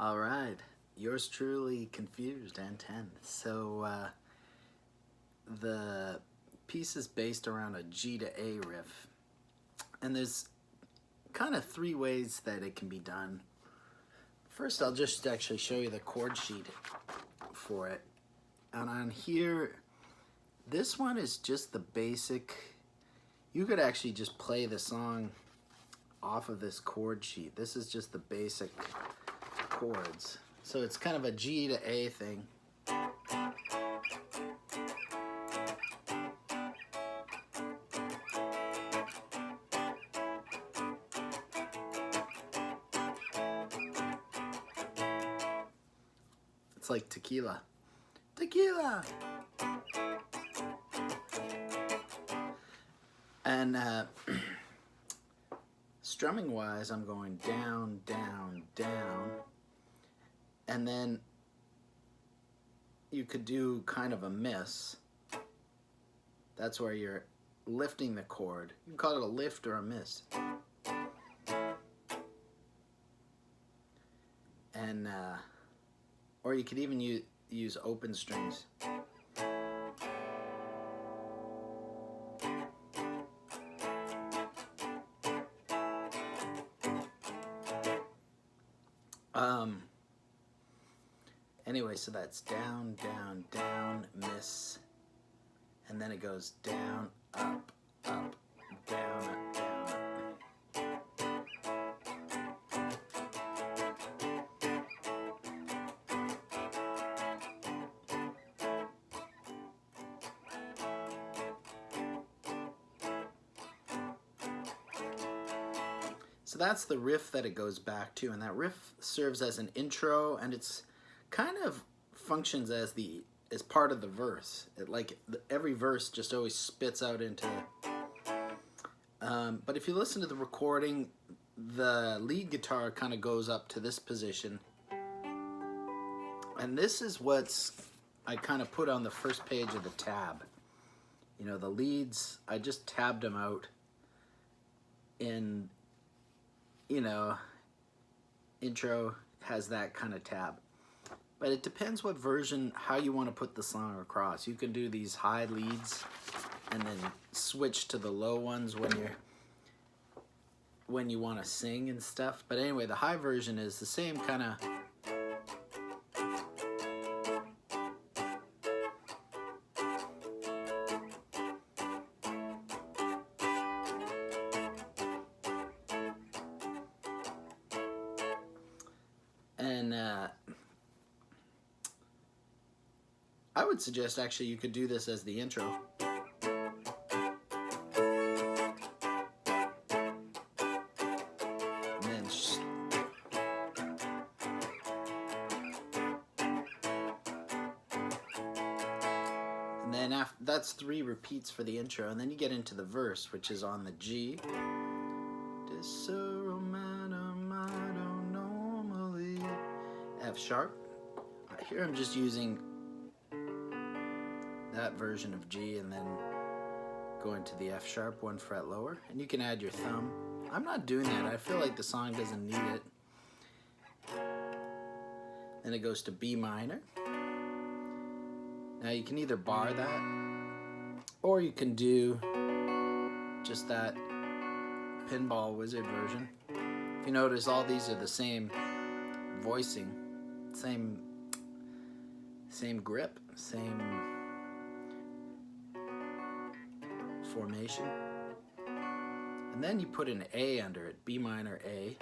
All right, yours truly confused, N10. So the piece is based around a G to A riff, and there's kind of three ways that it can be done. First, I'll just actually show you the chord sheet for it. And on here, this one is just the basic. You could actually just play the song off of this chord sheet. This is just the basic chords. So it's kind of a G to A thing. It's like tequila. Tequila! And strumming wise, I'm going down, down, down. And then you could do kind of a miss. That's where you're lifting the chord. You can call it a lift or a miss. And or you could even use open strings. Anyway, so that's down, down, down, miss, and then it goes down, up, up, down, up, down, So that's the riff that it goes back to, and that riff serves as an intro, and it's kind of functions as part of the verse. Every verse just always spits out into. But if you listen to the recording, the lead guitar kind of goes up to this position, and this is what's I kind of put on the first page of the tab. You know, the leads, I just tabbed them out in, you know, intro has that kind of tab. But it depends what version, how you want to put the song across. You can do these high leads and then switch to the low ones when you want to sing and stuff. But anyway, the high version is the same kind of. And I would suggest actually you could do this as the intro. And then after, that's 3 repeats for the intro, and then you get into the verse, which is on the G. F sharp. Here I'm just using that version of G and then going to the F sharp, 1 fret lower, and you can add your thumb. I'm not doing that. I feel like the song doesn't need it. Then it goes to B minor. Now you can either bar that, or you can do just that pinball wizard version. If you notice, all these are the same voicing, same grip, same formation. And then you put an A under it, B minor A,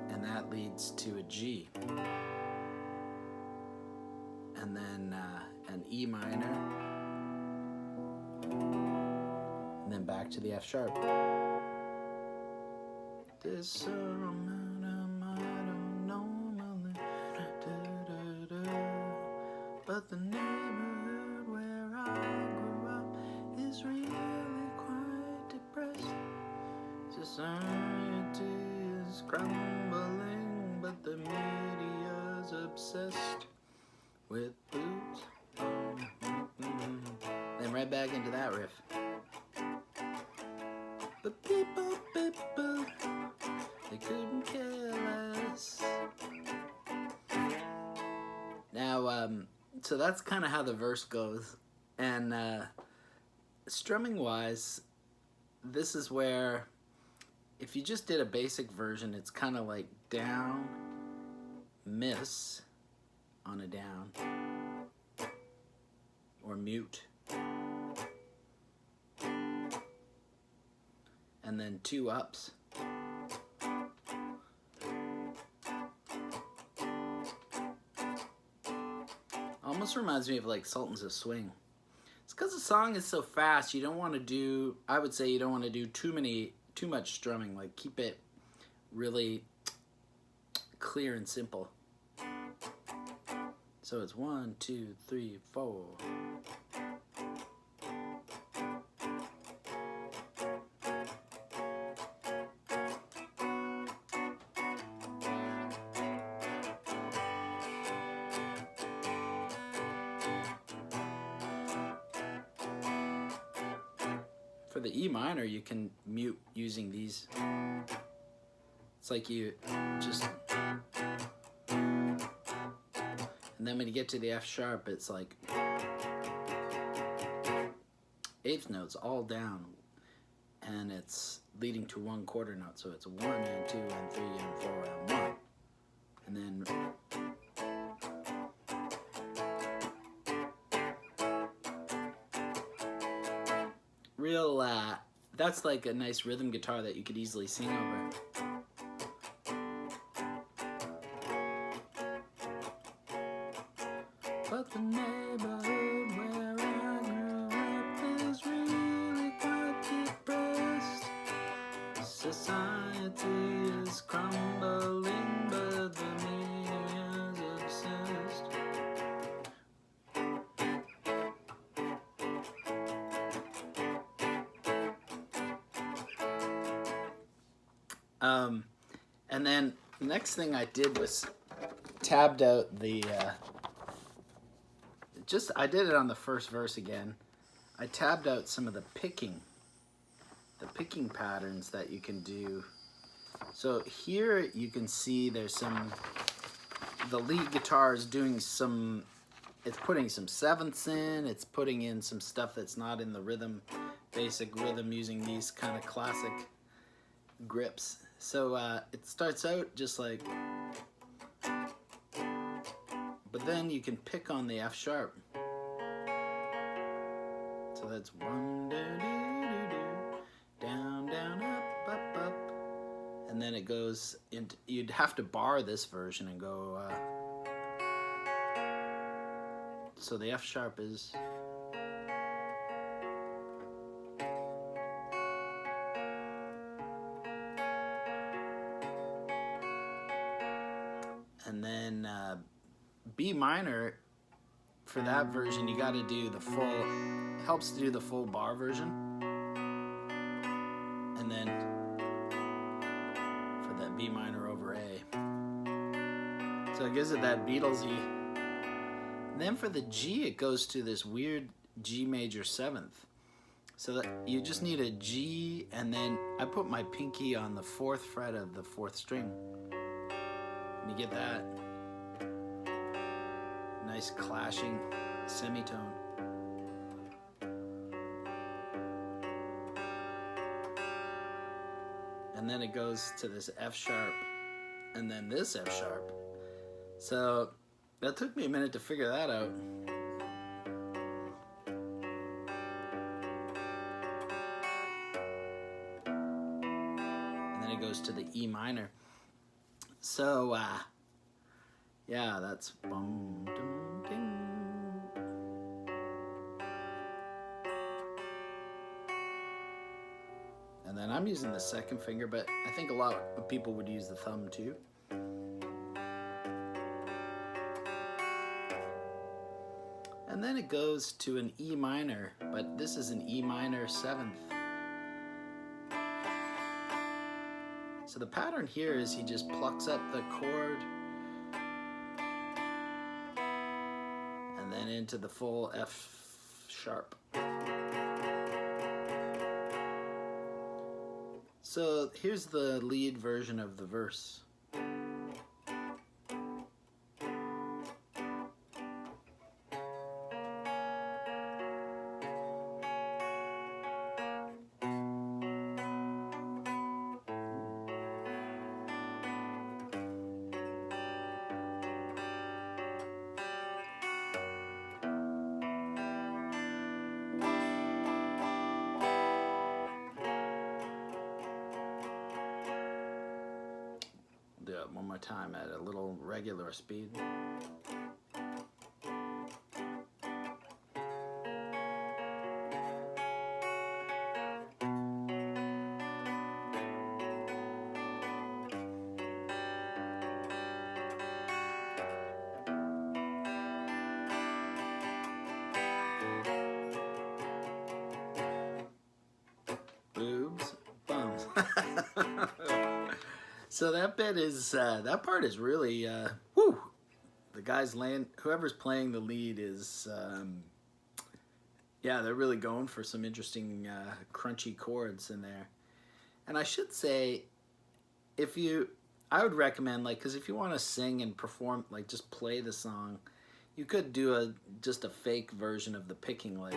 and that leads to a G. And then an E minor, and then back to the F sharp. This but the neighborhood where I grew up is really quite depressed. Society is crumbling, but the media's obsessed with boobs. Then right back into that riff. The people, they couldn't care less. So that's kind of how the verse goes. And strumming wise, this is where if you just did a basic version, it's kind of like down, miss on a down, or mute, and then two ups. Almost reminds me of like Sultans of Swing. It's because the song is so fast, you don't want to do, I would say you don't want to do too much strumming. Like keep it really clear and simple. So it's 1, 2, 3, 4. For the E minor, you can mute using these. It's like you just, and then when you get to the F sharp, it's like eighth notes all down, and it's leading to one quarter note. So it's 1 and 2 and 3 and 4 and 1, and then real, that's like a nice rhythm guitar that you could easily sing over. But the neighborhood where I grew up is really quite depressed. Society is crumbling, but the media is obsessed. And then the next thing I did was tabbed out the, I did it on the first verse again. I tabbed out some of the picking patterns that you can do. So here you can see there's the lead guitar is doing it's putting some sevenths in, it's putting in some stuff that's not in the rhythm, basic rhythm, using these kind of classic grips. So it starts out just like, but then you can pick on the F sharp. So that's 1, down, down, up, and then it goes into, you'd have to bar this version and go, so the F sharp is, and then B minor, for that version you got to do the full, helps to do the full bar version, and then for that B minor over A, so it gives it that Beatlesy. And then for the G, it goes to this weird G major 7th, so that you just need a G, and then I put my pinky on the 4th fret of the 4th string, and you get that nice clashing semitone. And then it goes to this F sharp, and then this F sharp. So that took me a minute to figure that out. And then it goes to the E minor. So yeah, that's bum, dum, ding. And then I'm using the 2nd finger, but I think a lot of people would use the thumb too. And then it goes to an E minor, but this is an E minor 7th. So the pattern here is he just plucks up the chord and then into the full F sharp. So here's the lead version of the verse. do it one more time at a little regular speed. Boobs, bums. So that bit is, that part is really, whew. The guys whoever's playing the lead is, yeah, they're really going for some interesting, crunchy chords in there. And I should say, I would recommend, like, because if you want to sing and perform, like, just play the song, you could do just a fake version of the picking lick.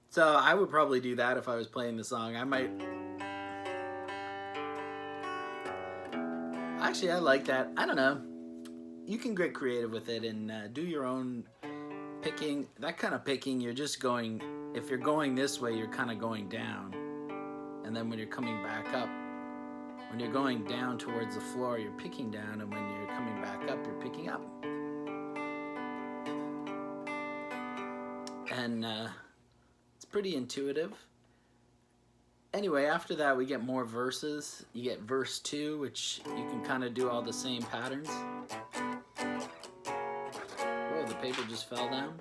So I would probably do that if I was playing the song. Actually, I like that. I don't know. You can get creative with it and do your own picking. That kind of picking, you're just going, if you're going this way, you're kind of going down. And then when you're coming back up, when you're going down towards the floor, you're picking down. And when you're coming back up, you're picking up. And it's pretty intuitive. Anyway, after that we get more verses. You get verse 2, which you can kind of do all the same patterns. Whoa, the paper just fell down.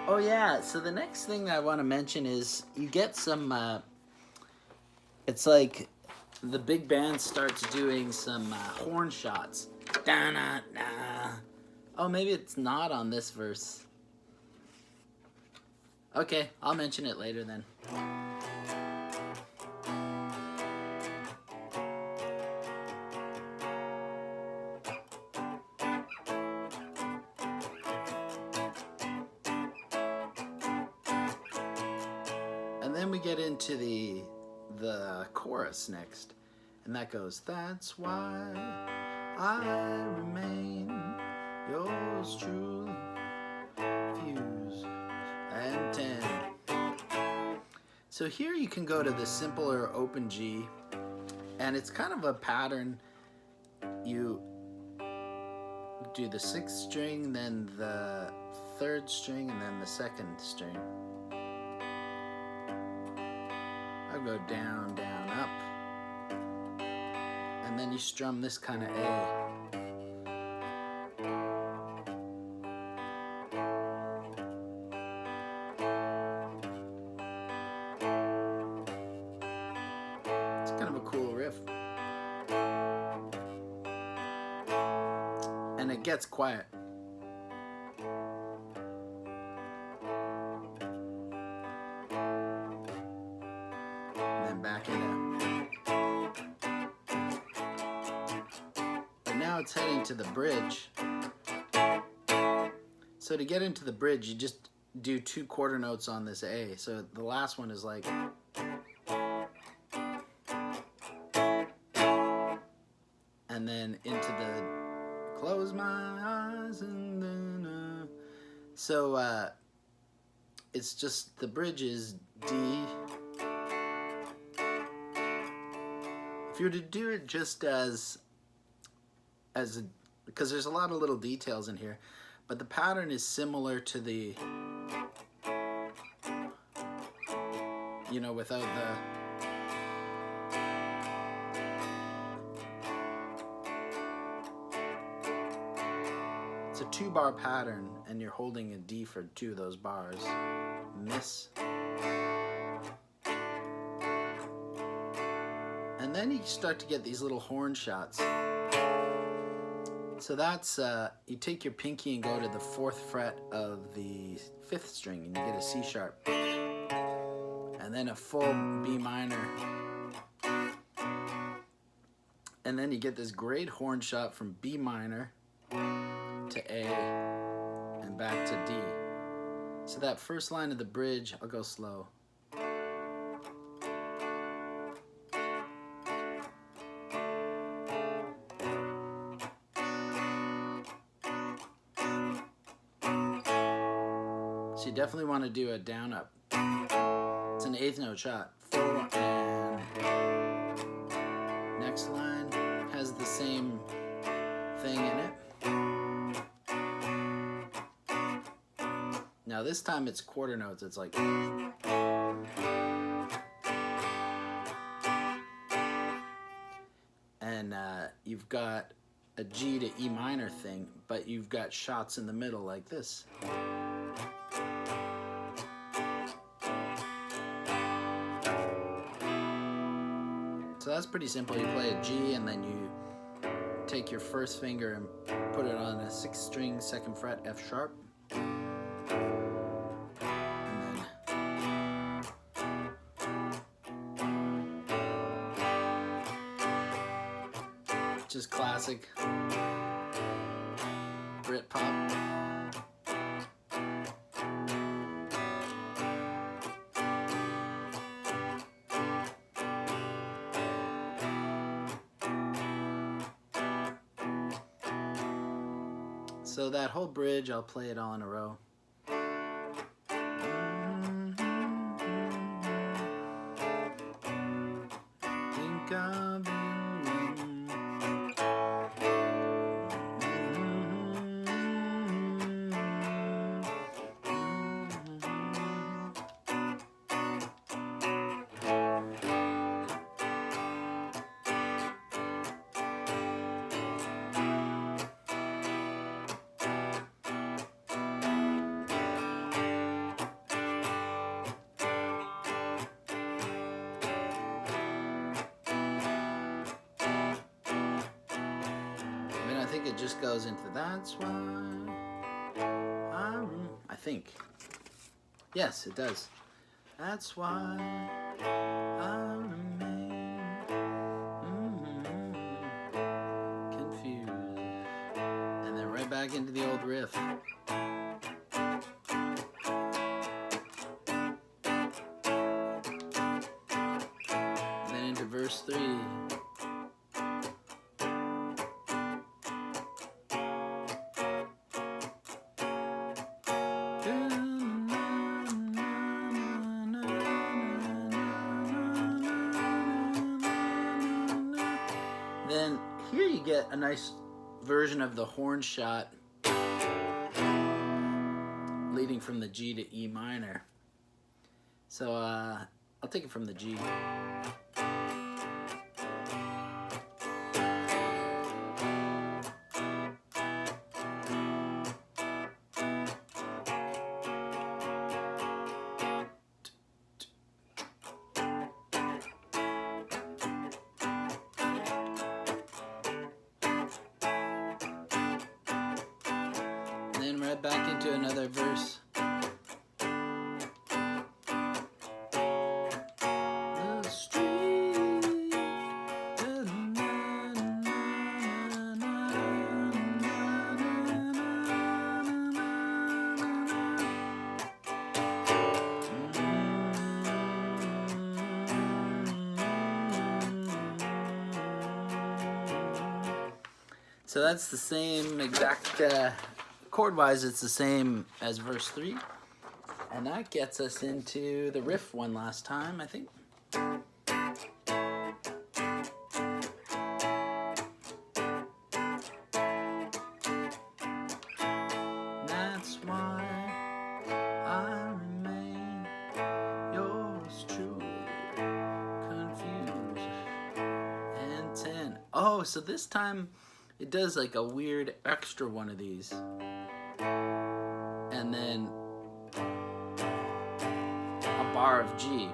Oh yeah, so the next thing I want to mention is you get some, it's like the big band starts doing some horn shots. Da-na-na. Oh, maybe it's not on this verse. Okay, I'll mention it later then. And then we get into the chorus next. And that goes, that's why I remain yours truly, Fuse N10. So here you can go to the simpler open G, and it's kind of a pattern. You do the 6th string, then the 3rd string, and then the 2nd string. I'll go down, down, up. And then you strum this kind of A. It's kind of a cool riff. And it gets quiet. And then back into. Now it's heading to the bridge. So to get into the bridge, you just do 2 quarter notes on this A. So the last one is like, and then into the close my eyes and then so it's just the bridge is D. If you were to do it just because there's a lot of little details in here, but the pattern is similar to the, you know, without the, it's a 2-bar pattern and you're holding a D for 2 of those bars. Miss. And then you start to get these little horn shots. So that's, you take your pinky and go to the 4th fret of the 5th string and you get a C sharp. And then a full B minor. And then you get this great horn shot from B minor to to A and back to D. So that first line of the bridge, I'll go slow. So you definitely want to do a down up. It's an eighth note shot. 4 and next line has the same thing in it. Now this time it's quarter notes. It's like, and you've got a G to E minor thing, but you've got shots in the middle like this. So that's pretty simple. You play a G and then you take your first finger and put it on a 6th string 2nd fret F sharp. And then just classic Britpop. So that whole bridge, I'll play it all in a row. Think of you. I think it just goes into that's why I think. Yes, it does. That's why I remain confused. And then right back into the old riff. And then into verse 3. Then here you get a nice version of the horn shot leading from the G to E minor. So I'll take it from the G. Then right back into another verse. The street. So that's the same exact chord-wise, it's the same as verse 3, and that gets us into the riff one last time, I think. That's why I remain yours truly, confused. N10. Oh, so this time it does like a weird extra one of these. And then a bar of G.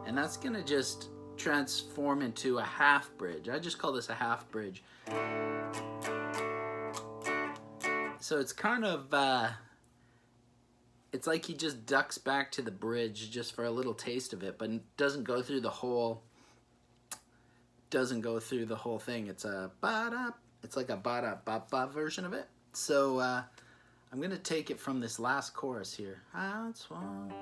And that's gonna just transform into a half bridge. I just call this a half bridge. So it's kind of, it's like he just ducks back to the bridge just for a little taste of it, but doesn't go through the whole, thing. It's a ba-da, it's like a ba-da-ba-ba version of it. So I'm gonna take it from this last chorus here. That's one.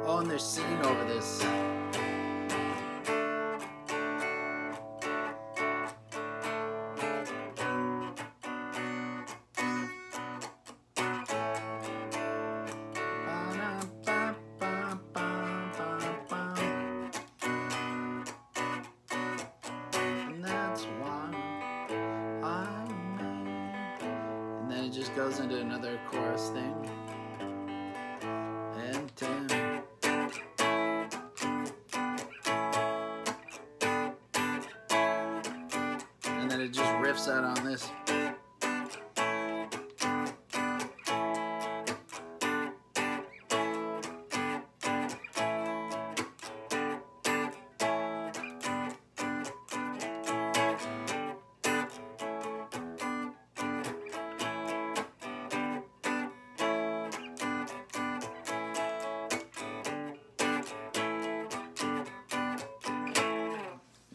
Oh, and they're singing over this. And that's why I made. And then it just goes into another chorus thing. N10. And then it just riffs out on this.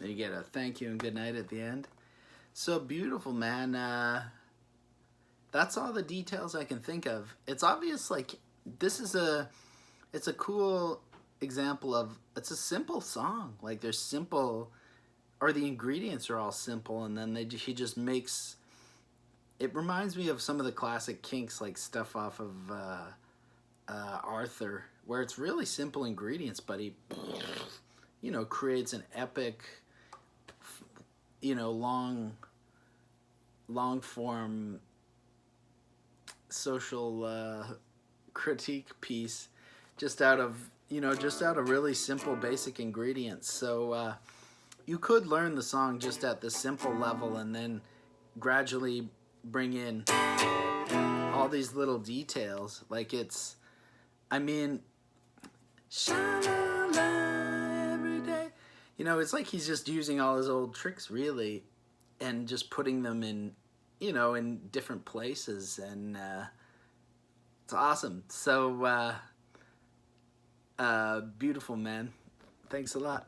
You get a thank you and good night at the end. So beautiful, man. That's all the details I can think of. It's obvious, like, it's a cool example of, it's a simple song. Like, they're simple, or the ingredients are all simple, and then he just makes, it reminds me of some of the classic Kinks, like stuff off of Arthur, where it's really simple ingredients, but he, you know, creates an epic, you know, long form social critique piece just out of, you know, just out of really simple basic ingredients. So you could learn the song just at the simple level and then gradually bring in all these little details. Like, it's, I mean, sha-la-la every day. You know, it's like he's just using all his old tricks, really, and just putting them in, you know, in different places, and it's awesome. So, beautiful, man. Thanks a lot.